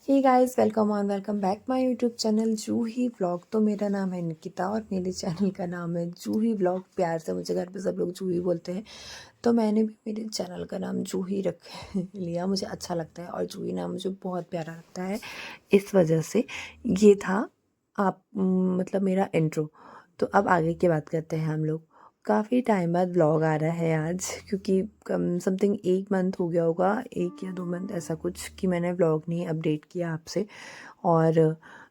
Hey guys, welcome back my YouTube channel Juhi vlog. तो मेरा नाम है निकिता और मेरे चैनल का नाम है जूही व्लॉग। प्यार से मुझे घर पे सब लोग जूही बोलते हैं, तो मैंने भी मेरे चैनल का नाम जूही रख लिया। मुझे अच्छा लगता है और जूही नाम मुझे बहुत प्यारा लगता है, इस वजह से ये था आप मतलब मेरा इंट्रो। तो अब आगे की बात करते हैं हम लोग। काफ़ी टाइम बाद व्लॉग आ रहा है आज, क्योंकि कम समथिंग 1 मंथ हो गया होगा, 1 या 2 मंथ ऐसा कुछ, कि मैंने व्लॉग नहीं अपडेट किया आपसे। और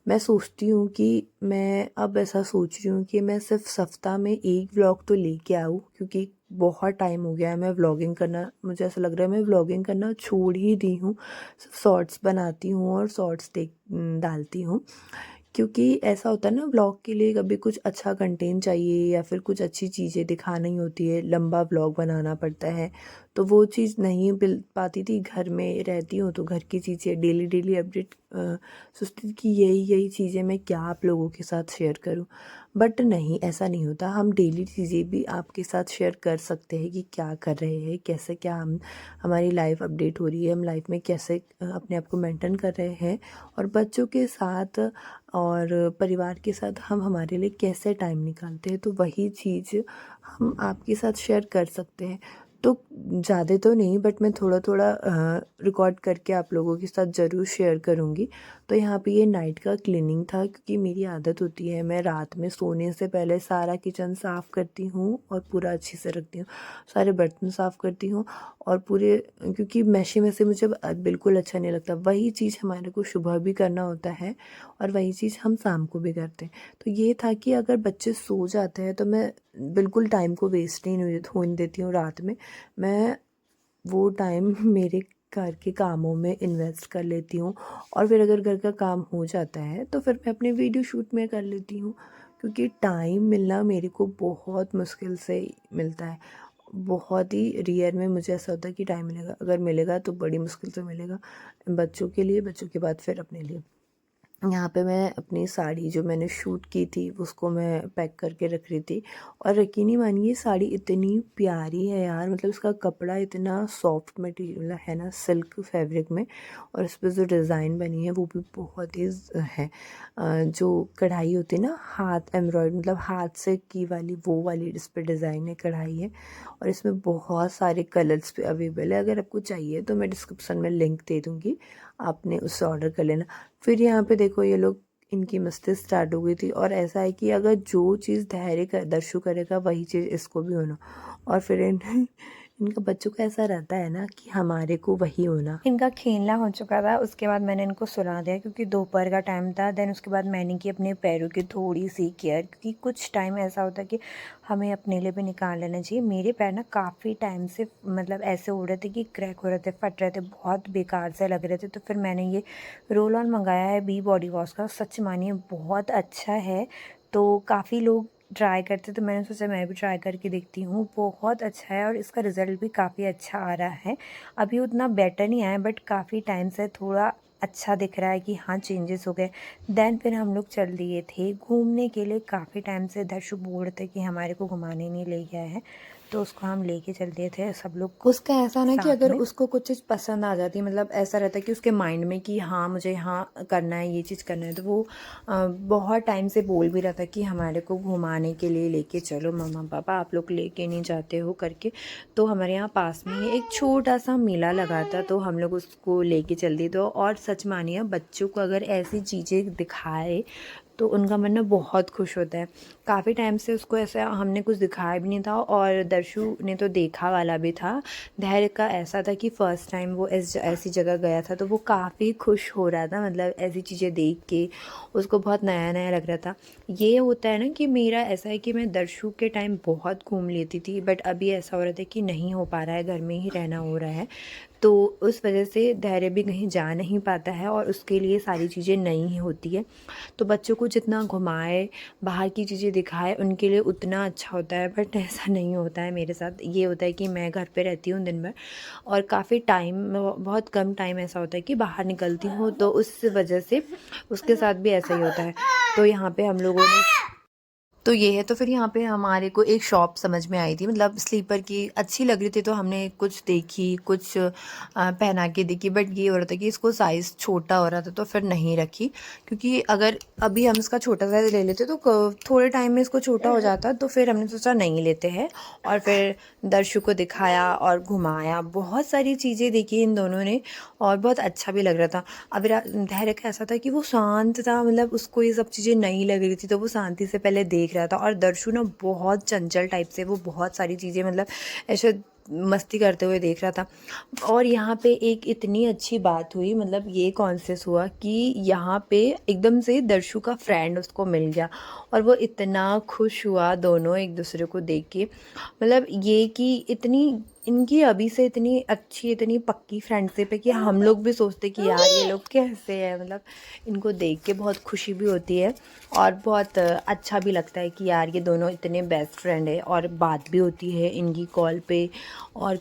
मैं सोचती हूँ कि मैं अब ऐसा सोच रही हूँ कि मैं सिर्फ सप्ताह में एक व्लॉग तो लेके आऊँ, क्योंकि बहुत टाइम हो गया है मैं व्लॉगिंग करना, मुझे ऐसा लग रहा है मैं व्लॉगिंग करना छोड़ ही दी हूँ। सिर्फ शॉर्ट्स बनाती हूँ और शॉर्ट्स डालती हूँ, क्योंकि ऐसा होता है ना, व्लॉग के लिए कभी कुछ अच्छा कंटेंट चाहिए या फिर कुछ अच्छी चीज़ें दिखानी होती है, लंबा व्लॉग बनाना पड़ता है। तो वो चीज़ नहीं मिल पाती थी, घर में रहती हूँ तो घर की चीज़ें डेली डेली अपडेट सोचती थी कि यही यही चीज़ें मैं क्या आप लोगों के साथ शेयर करूँ। बट नहीं, ऐसा नहीं होता। हम डेली चीज़ें भी आपके साथ शेयर कर सकते हैं कि क्या कर रहे हैं, कैसे क्या हम हमारी लाइफ अपडेट हो रही है, हम लाइफ में कैसे अपने आप को मेंटेन कर रहे हैं, और बच्चों के साथ और परिवार के साथ हम हमारे लिए कैसे टाइम निकालते हैं। तो वही चीज़ हम आपके साथ शेयर कर सकते हैं। तो ज़्यादा तो नहीं, बट मैं थोड़ा थोड़ा रिकॉर्ड करके आप लोगों के साथ ज़रूर शेयर करूँगी। तो यहाँ पे ये नाइट का क्लीनिंग था, क्योंकि मेरी आदत होती है मैं रात में सोने से पहले सारा किचन साफ़ करती हूँ और पूरा अच्छे से रखती हूँ, सारे बर्तन साफ़ करती हूँ और पूरे, क्योंकि मैशे में से मुझे बिल्कुल अच्छा नहीं लगता। वही चीज़ हमारे को सुबह भी करना होता है और वही चीज़ हम शाम को भी करते हैं। तो ये था कि अगर बच्चे सो जाते हैं तो मैं बिल्कुल टाइम को वेस्ट नहीं होने देती हूँ रात में। मैं वो टाइम मेरे घर के कामों में इन्वेस्ट कर लेती हूँ, और फिर अगर घर का काम हो जाता है तो फिर मैं अपने वीडियो शूट में कर लेती हूँ, क्योंकि टाइम मिलना मेरे को बहुत मुश्किल से मिलता है। बहुत ही रेयर में मुझे ऐसा होता है कि टाइम मिलेगा, अगर मिलेगा तो बड़ी मुश्किल से मिलेगा। बच्चों के लिए, बच्चों के बाद फिर अपने लिए। यहाँ पे मैं अपनी साड़ी जो मैंने शूट की थी उसको मैं पैक करके रख रही थी, और यकीन नहीं मानिए साड़ी इतनी प्यारी है यार, मतलब इसका कपड़ा इतना सॉफ्ट मटेरियल है ना, सिल्क फैब्रिक में, और इस पर जो डिज़ाइन बनी है वो भी बहुत ही है। जो कढ़ाई होती है ना, हाथ एम्ब्रॉयड, मतलब हाथ से की वाली, वो वाली इस पर डिज़ाइन है, कढ़ाई है, और इसमें बहुत सारे कलर्स पे अवेलेबल है। अगर आपको चाहिए तो मैं डिस्क्रिप्शन में लिंक दे दूँगी, आपने उससे ऑर्डर कर लेना। फिर यहाँ पे देखो ये लोग, इनकी मस्ती स्टार्ट हो गई थी, और ऐसा है कि अगर जो चीज़ धैर्य कर दर्शु करेगा वही चीज़ इसको भी होना। और फिर इनका बच्चों का ऐसा रहता है ना कि हमारे को वही होना। इनका खेलना हो चुका था, उसके बाद मैंने इनको सुला दिया क्योंकि दोपहर का टाइम था। देन उसके बाद मैंने की अपने पैरों की थोड़ी सी केयर, क्योंकि कुछ टाइम ऐसा होता है कि हमें अपने लिए भी निकाल लेना चाहिए। मेरे पैर ना काफ़ी टाइम से मतलब ऐसे हो रहे थे कि क्रैक हो रहे थे, फट रहे थे, बहुत बेकार से लग रहे थे। तो फिर मैंने ये रोल ऑन मंगाया है बी बॉडी वॉश का, सच मानिए बहुत अच्छा है। तो काफ़ी लोग ट्राई करते, तो मैंने सोचा मैं भी ट्राई करके देखती हूँ। बहुत अच्छा है और इसका रिज़ल्ट भी काफ़ी अच्छा आ रहा है। अभी उतना बेटर नहीं आया, बट काफ़ी टाइम से थोड़ा अच्छा दिख रहा है कि हाँ चेंजेस हो गए। देन फिर हम लोग चल दिए थे घूमने के लिए। काफ़ी टाइम से दर्शु बोल रहे थे कि हमारे को घुमाने नहीं ले गया है, तो उसको हम लेके चल दिए थे सब लोग उसका ऐसा ना कि साथ अगर में। उसको कुछ चीज़ पसंद आ जाती है, मतलब ऐसा रहता है कि उसके माइंड में कि हाँ मुझे यहाँ करना है, ये चीज़ करना है, तो वो बहुत टाइम से बोल भी रहा था कि हमारे को घुमाने के लिए लेके चलो मम्मा पापा, आप लोग लेके नहीं जाते हो करके। तो हमारे यहाँ पास में ही एक छोटा सा मेला लगा था, तो हम लोग उसको लेके चल दिए। तो और सच मानिए, बच्चों को अगर ऐसी चीज़ें दिखाए तो उनका मन ना बहुत खुश होता है। काफ़ी टाइम से उसको ऐसा हमने कुछ दिखाया भी नहीं था, और दर्शु ने तो देखा वाला भी था। धैर्य का ऐसा था कि फ़र्स्ट टाइम वो ऐसी जगह गया था, तो वो काफ़ी खुश हो रहा था, मतलब ऐसी चीज़ें देख के उसको बहुत नया नया लग रहा था। ये होता है ना कि मेरा ऐसा है कि मैं दर्शु के टाइम बहुत घूम लेती थी, बट अभी ऐसा हो रहा था कि नहीं हो पा रहा है, घर में ही रहना हो रहा है। तो उस वजह से धैर्य भी कहीं जा नहीं पाता है, और उसके लिए सारी चीज़ें नई ही होती है। तो बच्चों को जितना घुमाए, बाहर की चीज़ें दिखाए, उनके लिए उतना अच्छा होता है। बट ऐसा नहीं होता है मेरे साथ। ये होता है कि मैं घर पे रहती हूँ दिन भर, और काफ़ी टाइम, बहुत कम टाइम ऐसा होता है कि बाहर निकलती हूँ, तो उस वजह से उसके साथ भी ऐसा ही होता है। तो यहाँ पे हम लोगों ने तो ये है। तो फिर यहाँ पे हमारे को एक शॉप समझ में आई थी, मतलब स्लीपर की अच्छी लग रही थी, तो हमने कुछ देखी, कुछ पहना के देखी, बट ये हो रहा था कि इसको साइज़ छोटा हो रहा था, तो फिर नहीं रखी। क्योंकि अगर अभी हम इसका छोटा साइज़ ले लेते तो थोड़े टाइम में इसको छोटा हो जाता, तो फिर हमने सोचा नहीं लेते हैं। और फिर दर्शु को दिखाया और घुमाया, बहुत सारी चीज़ें देखी इन दोनों ने, और बहुत अच्छा भी लग रहा था। अब धैर्य का ऐसा था कि वो शांत था, मतलब उसको ये सब चीज़ें नहीं लग रही थी, तो वो शांति से पहले देख रहा था। और दर्शु ना बहुत चंचल टाइप से, वो बहुत सारी चीज़ें मतलब ऐसे मस्ती करते हुए देख रहा था। और यहाँ पे एक इतनी अच्छी बात हुई, मतलब ये कॉन्शियस हुआ कि यहाँ पे एकदम से दर्शु का फ्रेंड उसको मिल गया, और वो इतना खुश हुआ दोनों एक दूसरे को देख के। मतलब ये कि इतनी इनकी अभी से इतनी अच्छी, इतनी पक्की फ्रेंडशिप है कि हम लोग भी सोचते कि यार ये लोग कैसे हैं। मतलब इनको देख के बहुत खुशी भी होती है, और बहुत अच्छा भी लगता है कि यार ये दोनों इतने बेस्ट फ्रेंड है। और बात भी होती है इनकी कॉल पे, और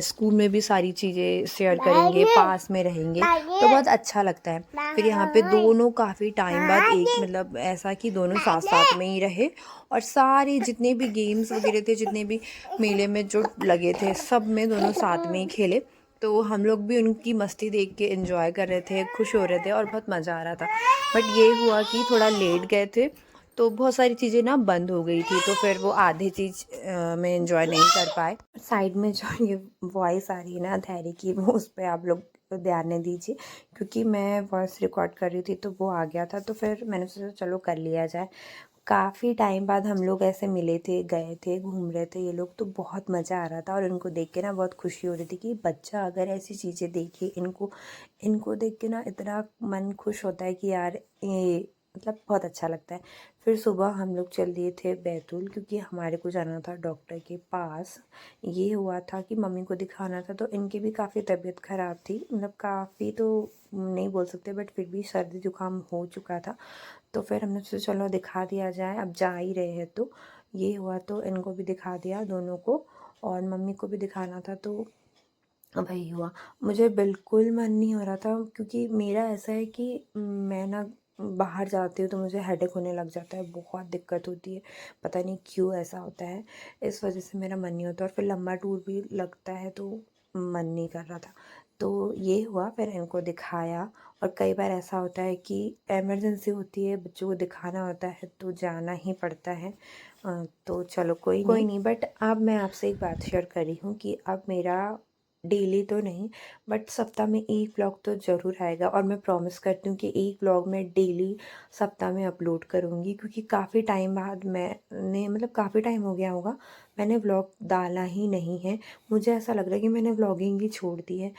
स्कूल में भी सारी चीज़ें शेयर करेंगे, पास में रहेंगे, तो बहुत अच्छा लगता है। फिर यहाँ पे दोनों काफ़ी टाइम बाद एक, मतलब ऐसा कि दोनों साथ साथ में ही रहे, और सारे जितने भी गेम्स वगैरह थे, जितने भी मेले में जो लगे थे, सब में दोनों साथ में ही खेले। तो हम लोग भी उनकी मस्ती देख के एंजॉय कर रहे थे, खुश हो रहे थे, और बहुत मज़ा आ रहा था। बट ये हुआ कि थोड़ा लेट गए थे, तो बहुत सारी चीज़ें ना बंद हो गई थी, तो फिर वो आधी चीज़ में एंजॉय नहीं कर पाए। साइड में जो ये वॉइस आ रही है ना धैर्य की, वो उस पर आप लोग ध्यान नहीं दीजिए, क्योंकि मैं वॉइस रिकॉर्ड कर रही थी तो वो आ गया था, तो फिर मैंने सोचा चलो कर लिया जाए। काफ़ी टाइम बाद हम लोग ऐसे मिले थे, गए थे, घूम रहे थे ये लोग, तो बहुत मज़ा आ रहा था। और इनको देख के ना बहुत खुशी हो रही थी कि बच्चा अगर ऐसी चीज़ें देखे, इनको इनको देख के ना इतना मन खुश होता है कि यार ये, मतलब बहुत अच्छा लगता है। फिर सुबह हम लोग चल दिए थे बैतूल, क्योंकि हमारे को जाना था डॉक्टर के पास। ये हुआ था कि मम्मी को दिखाना था, तो इनकी भी काफ़ी तबीयत ख़राब थी, मतलब काफ़ी तो नहीं बोल सकते, बट फिर भी सर्दी जुकाम हो चुका था। तो फिर हमने सोचा चलो दिखा दिया जाए, अब जा ही रहे हैं तो। ये हुआ तो इनको भी दिखा दिया दोनों को, और मम्मी को भी दिखाना था, तो वही हुआ। मुझे बिल्कुल मन नहीं हो रहा था, क्योंकि मेरा ऐसा है कि मैं ना बाहर जाती हूँ तो मुझे हेडेक होने लग जाता है, बहुत दिक्कत होती है, पता नहीं क्यों ऐसा होता है। इस वजह से मेरा मन नहीं होता, और फिर लंबा टूर भी लगता है तो मन नहीं कर रहा था। तो ये हुआ, फिर इनको दिखाया। और कई बार ऐसा होता है कि इमरजेंसी होती है, बच्चों को दिखाना होता है, तो जाना ही पड़ता है। तो चलो कोई नहीं। बट अब मैं आपसे एक बात शेयर कर रही हूँ कि अब मेरा डेली तो नहीं, बट सप्ताह में एक व्लॉग तो ज़रूर आएगा, और मैं प्रॉमिस करती हूँ कि एक व्लॉग मैं डेली सप्ताह में अपलोड करूँगी, क्योंकि काफ़ी टाइम बाद मैंने, मतलब काफ़ी टाइम हो गया होगा मैंने व्लॉग डाला ही नहीं है। मुझे ऐसा लग रहा है कि मैंने व्लॉगिंग ही छोड़ दी है।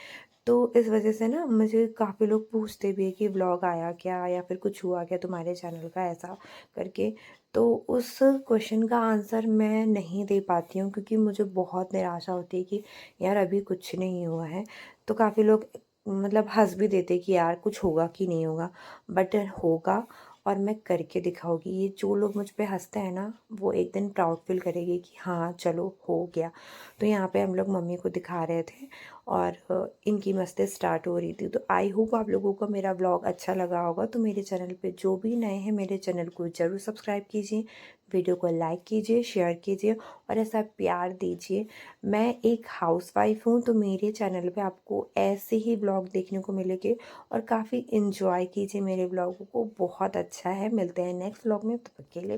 तो इस वजह से ना मुझे काफ़ी लोग पूछते भी है कि व्लॉग आया क्या, या फिर कुछ हुआ क्या तुम्हारे चैनल का, ऐसा करके। तो उस क्वेश्चन का आंसर मैं नहीं दे पाती हूँ, क्योंकि मुझे बहुत निराशा होती है कि यार अभी कुछ नहीं हुआ है। तो काफ़ी लोग मतलब हंस भी देते कि यार कुछ होगा कि नहीं होगा, बट होगा, और मैं करके दिखाऊंगी। ये जो लोग मुझ पे हंसते हैं ना, वो एक दिन प्राउड फील करेंगे कि हाँ चलो हो गया। तो यहाँ पे हम लोग मम्मी को दिखा रहे थे, और इनकी मस्ती स्टार्ट हो रही थी। तो आई होप आप लोगों को मेरा ब्लॉग अच्छा लगा होगा। तो मेरे चैनल पे जो भी नए हैं, मेरे चैनल को ज़रूर सब्सक्राइब कीजिए, वीडियो को लाइक कीजिए, शेयर कीजिए, और ऐसा प्यार दीजिए। मैं एक हाउसवाइफ हूँ, तो मेरे चैनल पे आपको ऐसे ही ब्लॉग देखने को मिलेंगे, और काफ़ी इन्जॉय कीजिए मेरे ब्लॉगों को, बहुत अच्छा है। मिलते हैं नेक्स्ट ब्लॉग में, तब तक के लिए